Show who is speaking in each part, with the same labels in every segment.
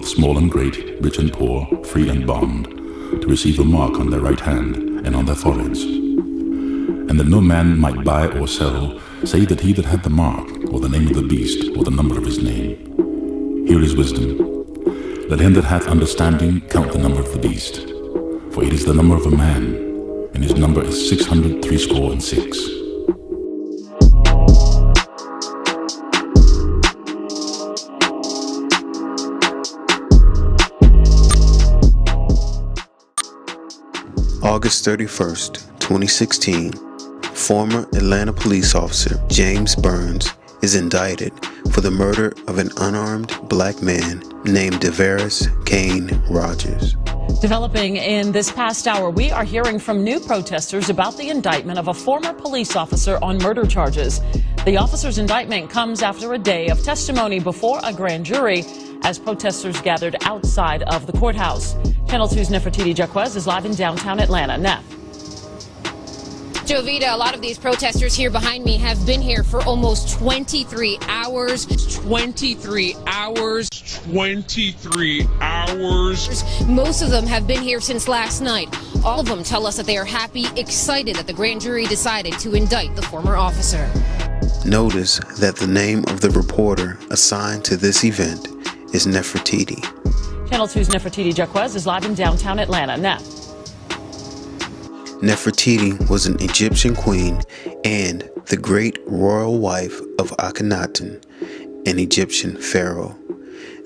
Speaker 1: both small and great, rich and poor, free and bond, to receive a mark on their right hand and on their foreheads. And that no man might buy or sell, save that he that had the mark, or the name of the beast, or the number of his name. Here is wisdom. Let him that hath understanding count the number of the beast, for it is the number of a man, and his number is 666.
Speaker 2: August 31st, 2016, former Atlanta police officer James Burns is indicted for the murder of an unarmed black man named Devaris Caine Rogers.
Speaker 3: Developing in this past hour, we are hearing from new protesters about the indictment of a former police officer on murder charges. The officer's indictment comes after a day of testimony before a grand jury as protesters gathered outside of the courthouse. Channel 2's Nefertiti Jacquez is live in downtown Atlanta. Nef.
Speaker 4: Jovita, a lot of these protesters here behind me have been here for almost 23 hours.
Speaker 5: 23 hours. 23 hours.
Speaker 4: Most of them have been here since last night. All of them tell us that they are happy, excited that the grand jury decided to indict the former officer.
Speaker 2: Notice that the name of the reporter assigned to this event is Nefertiti.
Speaker 3: Channel 2's Nefertiti Jacquez is live in downtown Atlanta. Nef.
Speaker 2: Nefertiti was an Egyptian queen and the great royal wife of Akhenaten, an Egyptian pharaoh.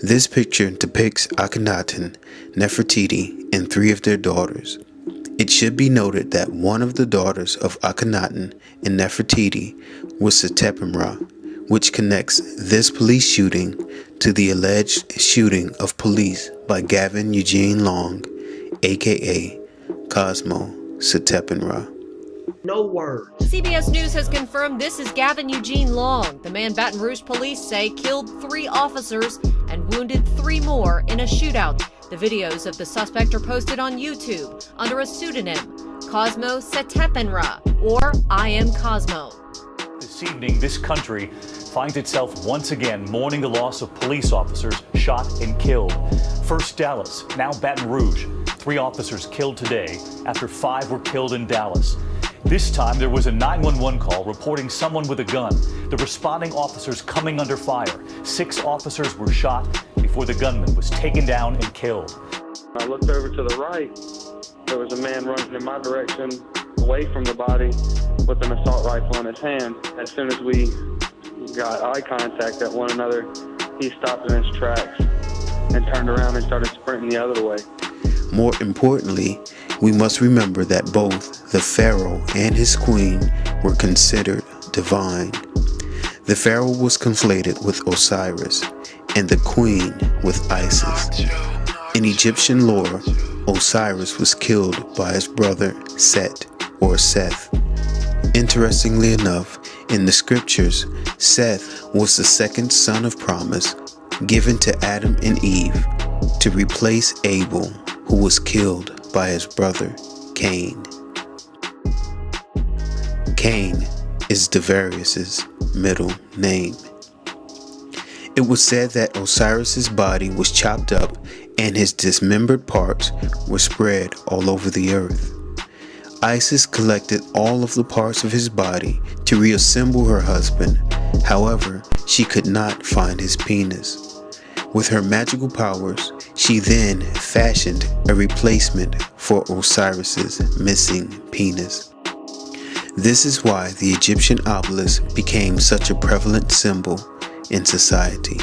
Speaker 2: This picture depicts Akhenaten, Nefertiti, and 3 of their daughters. It should be noted that one of the daughters of Akhenaten and Nefertiti was Setepenra, which connects this police shooting to the alleged shooting of police by Gavin Eugene Long, aka Cosmo Setepenra.
Speaker 6: No word.
Speaker 7: CBS News has confirmed this is Gavin Eugene Long, the man Baton Rouge police say killed 3 officers and wounded 3 more in a shootout. The videos of the suspect are posted on YouTube under a pseudonym, Cosmo Setepenra, or I Am Cosmo.
Speaker 8: This evening, this country finds itself once again mourning the loss of police officers shot and killed. First Dallas, now Baton Rouge. 3 officers killed today after 5 were killed in Dallas. This time there was a 911 call reporting someone with a gun. The responding officers coming under fire. 6 officers were shot before the gunman was taken down and killed.
Speaker 9: I looked over to the right. There was a man running in my direction, away from the body, with an assault rifle in his hand. As soon as we got eye contact at one another, he stopped in his tracks and turned around and started sprinting the other way.
Speaker 2: More importantly, we must remember that both the pharaoh and his queen were considered divine. The pharaoh was conflated with Osiris and the queen with Isis. In Egyptian lore, Osiris was killed by his brother Set or Seth. Interestingly enough, in the scriptures, Seth was the second son of promise given to Adam and Eve to replace Abel, who was killed by his brother Cain. Cain is Devaris's middle name. It was said that Osiris's body was chopped up and his dismembered parts were spread all over the earth. Isis collected all of the parts of his body to reassemble her husband. However, she could not find his penis. With her magical powers, she then fashioned a replacement for Osiris's missing penis. This is why the Egyptian obelisk became such a prevalent symbol in society.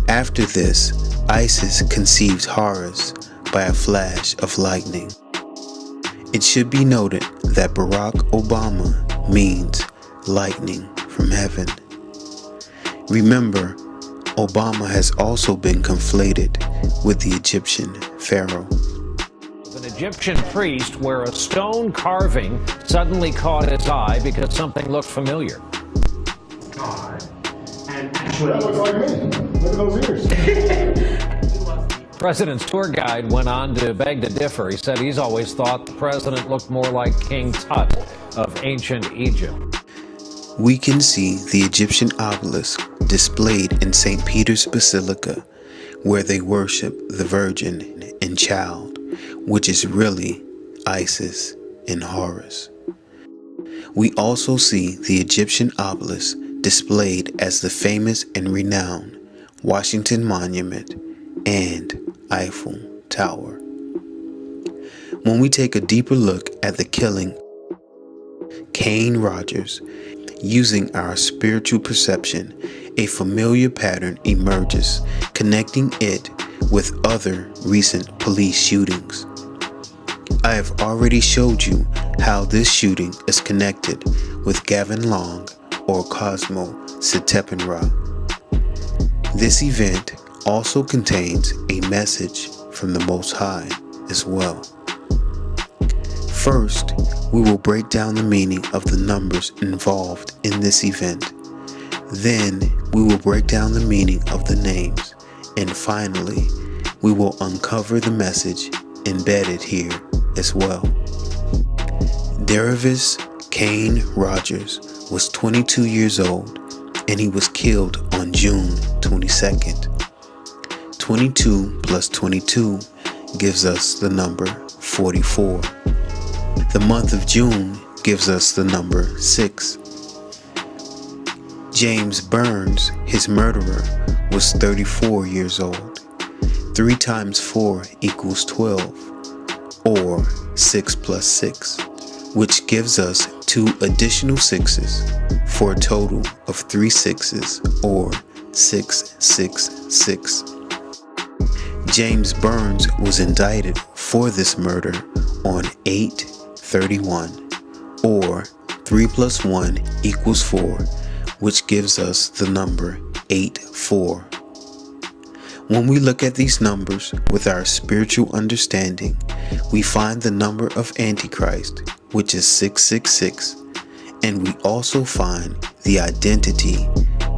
Speaker 2: After this, Isis conceived Horus by a flash of lightning. It should be noted that Barack Obama means lightning from heaven. Remember, Obama has also been conflated with the Egyptian pharaoh.
Speaker 10: An Egyptian priest where a stone carving suddenly caught his eye because something looked familiar.
Speaker 6: God. And actually, that looks like me. Look at those ears.
Speaker 10: President's tour guide went on to beg to differ. He said he's always thought the president looked more like King Tut of ancient Egypt.
Speaker 2: We can see the Egyptian obelisk displayed in St. Peter's Basilica, where they worship the Virgin and Child, which is really Isis and Horus. We also see the Egyptian obelisk displayed as the famous and renowned Washington Monument and Eiffel Tower. When we take a deeper look at the killing Caine Rogers, using our spiritual perception, a familiar pattern emerges, connecting it with other recent police shootings. I have already showed you how this shooting is connected with Gavin Long or Cosmo Sitepinra. This event also contains a message from the Most High as well. First, we will break down the meaning of the numbers involved in this event. Then, we will break down the meaning of the names. And finally, we will uncover the message embedded here as well. Devaris Caine Rogers was 22 years old and he was killed on June 22nd. 22 plus 22 gives us the number 44. The month of June gives us the number 6. James Burns, his murderer, was 34 years old. 3 times 4 equals 12, or 6 plus 6, which gives us 2 additional 6s for a total of 3 6s, or 666. James Burns was indicted for this murder on 8/31, or 3 plus 1 equals 4, which gives us the number 84. When we look at these numbers with our spiritual understanding, we find the number of Antichrist, which is 666, and we also find the identity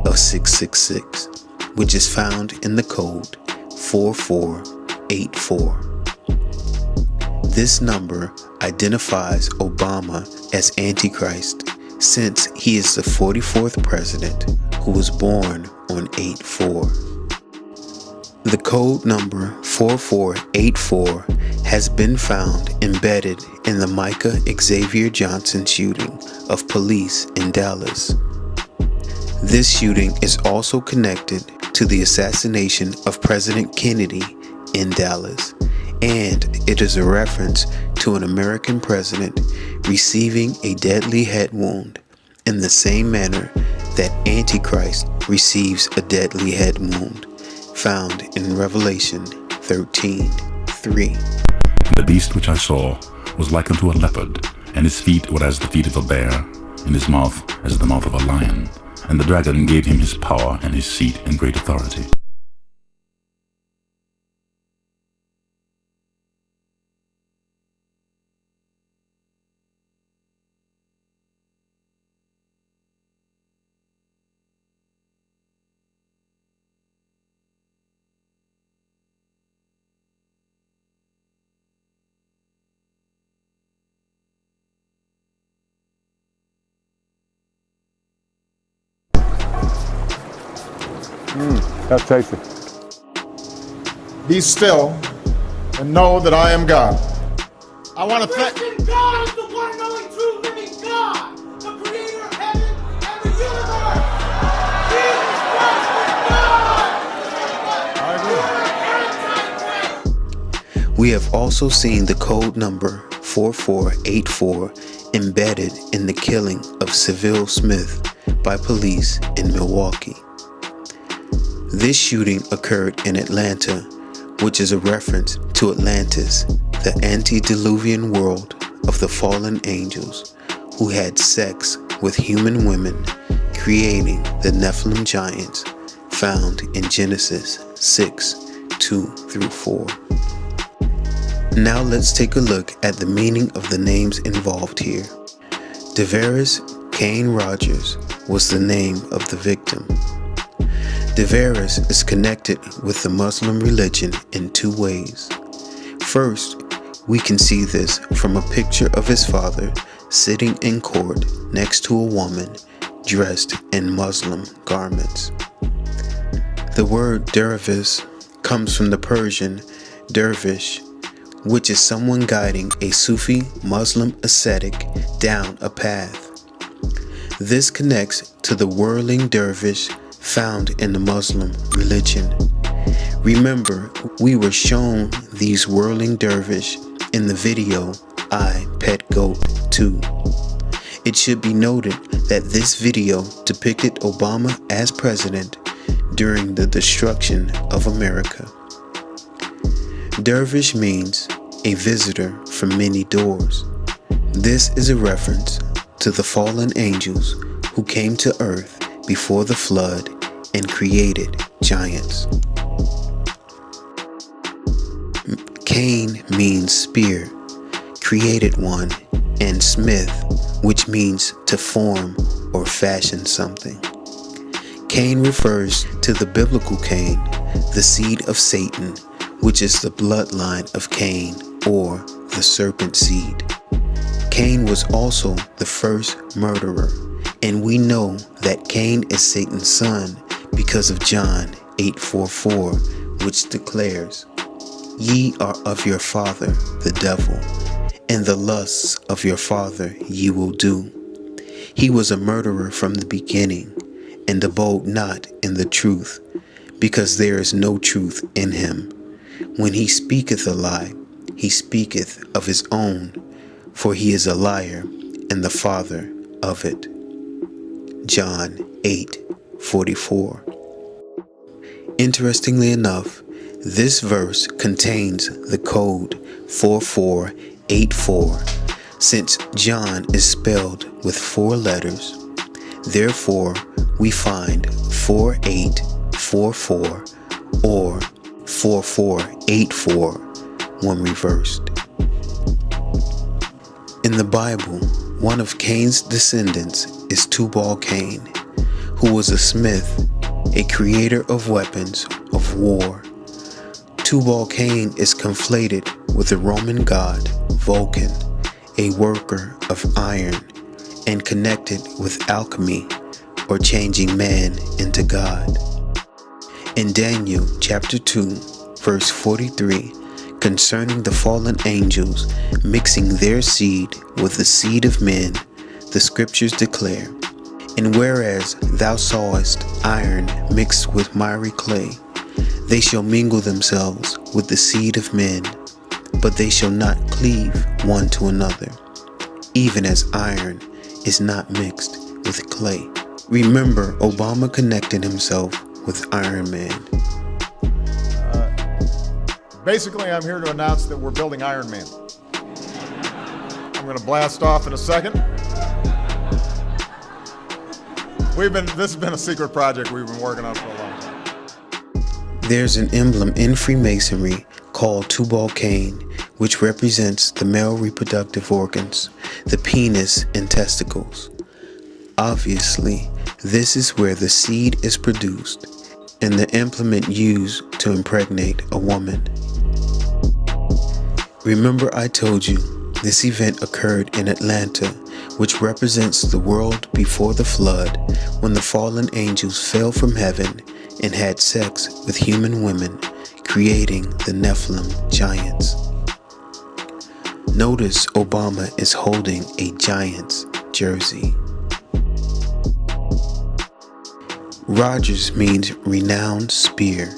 Speaker 2: of 666, which is found in the code 4484. This number identifies Obama as Antichrist, since he is the 44th president who was born on 8/4. The code number 4484 has been found embedded in the Micah Xavier Johnson shooting of police in Dallas. This shooting is also connected to the assassination of President Kennedy in Dallas, and it is a reference to an American president receiving a deadly head wound in the same manner that Antichrist receives a deadly head wound, found in Revelation 13:3.
Speaker 1: The beast which I saw was like unto a leopard, and his feet were as the feet of a bear, and his mouth as the mouth of a lion. And the dragon gave him his power and his seat and great authority.
Speaker 11: That's tasty. Be still and know that I am God. I want to thank
Speaker 6: God is the one and only true living God, the creator of heaven and the universe. Jesus Christ is God.
Speaker 2: We have also seen the code number 4484 embedded in the killing of Seville Smith by police in Milwaukee. This shooting occurred in Atlanta, which is a reference to Atlantis, the antediluvian world of the fallen angels who had sex with human women, creating the Nephilim giants found in Genesis 6:2-4. Now let's take a look at the meaning of the names involved here. Devaris Caine Rogers was the name of the victim. Devaris is connected with the Muslim religion in 2 ways. First, we can see this from a picture of his father sitting in court next to a woman dressed in Muslim garments. The word dervish comes from the Persian dervish, which is someone guiding a Sufi Muslim ascetic down a path. This connects to the whirling dervish found in the Muslim religion. Remember, we were shown these whirling dervish in the video I Pet Goat 2. It should be noted that this video depicted Obama as president during the destruction of America. Dervish means a visitor from many doors. This is a reference to the fallen angels who came to earth before the flood and created giants. Caine means spear, created one, and smith, which means to form or fashion something. Cain refers to the biblical Cain, the seed of Satan, which is the bloodline of Cain, or the serpent seed. Cain was also the first murderer, and we know that Cain is Satan's son because of John 8:44, which declares, "Ye are of your father, the devil, and the lusts of your father ye will do." He was a murderer from the beginning, and abode not in the truth, because there is no truth in him. When he speaketh a lie, he speaketh of his own, for he is a liar and the father of it. John 8:44. Interestingly enough, this verse contains the code 4484, since John is spelled with 4 letters. Therefore, we find 4844 or 4484 when reversed. In the Bible, one of Cain's descendants is Tubal Cain, who was a smith, a creator of weapons of war. Tubal Cain is conflated with the Roman god Vulcan, a worker of iron, and connected with alchemy, or changing man into God. In Daniel chapter 2, verse 43, concerning the fallen angels mixing their seed with the seed of men, the scriptures declare, "And whereas thou sawest iron mixed with miry clay, they shall mingle themselves with the seed of men, but they shall not cleave one to another, even as iron is not mixed with clay." Remember, Obama connected himself with Iron Man.
Speaker 11: Basically, I'm here to announce that we're building Iron Man. I'm going to blast off in a second. This has been a secret project we've been working on for a long time.
Speaker 2: There's an emblem in Freemasonry called Tubal Cain, which represents the male reproductive organs, the penis and testicles. Obviously, this is where the seed is produced and the implement used to impregnate a woman. Remember, I told you this event occurred in Atlanta, which represents the world before the flood, when the fallen angels fell from heaven and had sex with human women, creating the Nephilim giants. Notice Obama is holding a Giants jersey. Rogers means renowned spear.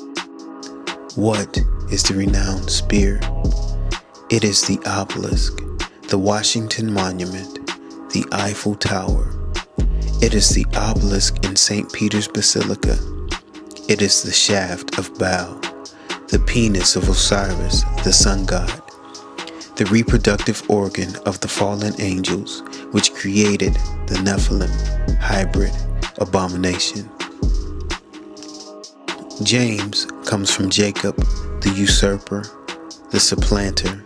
Speaker 2: What is the renowned spear? It is the obelisk, the Washington Monument, the Eiffel Tower. It is the obelisk in St. Peter's Basilica. It is the shaft of Baal, the penis of Osiris, the sun god, the reproductive organ of the fallen angels, which created the Nephilim hybrid abomination. James comes from Jacob, the usurper, the supplanter.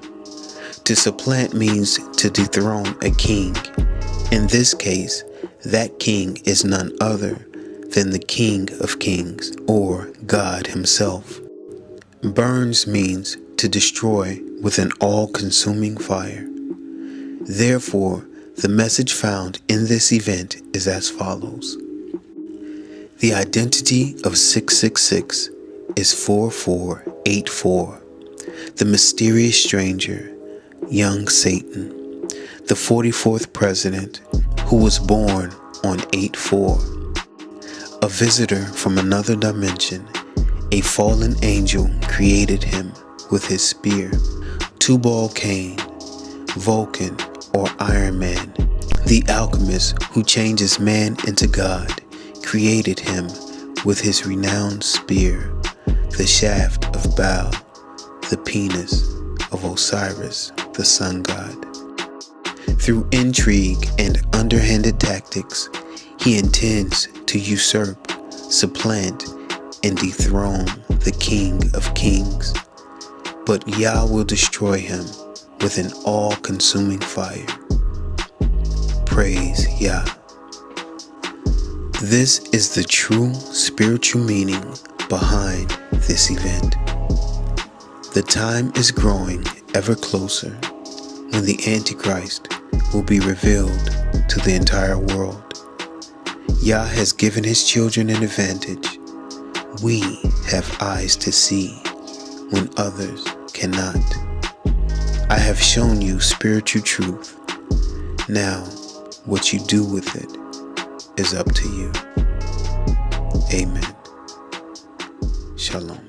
Speaker 2: To supplant means to dethrone a king. In this case, that king is none other than the King of Kings, or God himself. Burns means to destroy with an all-consuming fire. Therefore, The message found in this event is as follows. The identity of 666 is 4484. The mysterious stranger, young Satan, the 44th president who was born on 8/4. A visitor from another dimension, a fallen angel created him with his spear. Tubal Cain, Vulcan or Iron Man, the alchemist who changes man into God, created him with his renowned spear, the shaft of Baal, the penis of Osiris, the sun god. Through intrigue and underhanded tactics, he intends to usurp, supplant, and dethrone the King of Kings. But Yah will destroy him with an all-consuming fire. Praise Yah. This is the true spiritual meaning behind this event. The time is growing ever closer when the Antichrist will be revealed to the entire world. Yah has given his children an advantage. We have eyes to see when others cannot. I have shown you spiritual truth. Now, what you do with it is up to you. Amen. Shalom.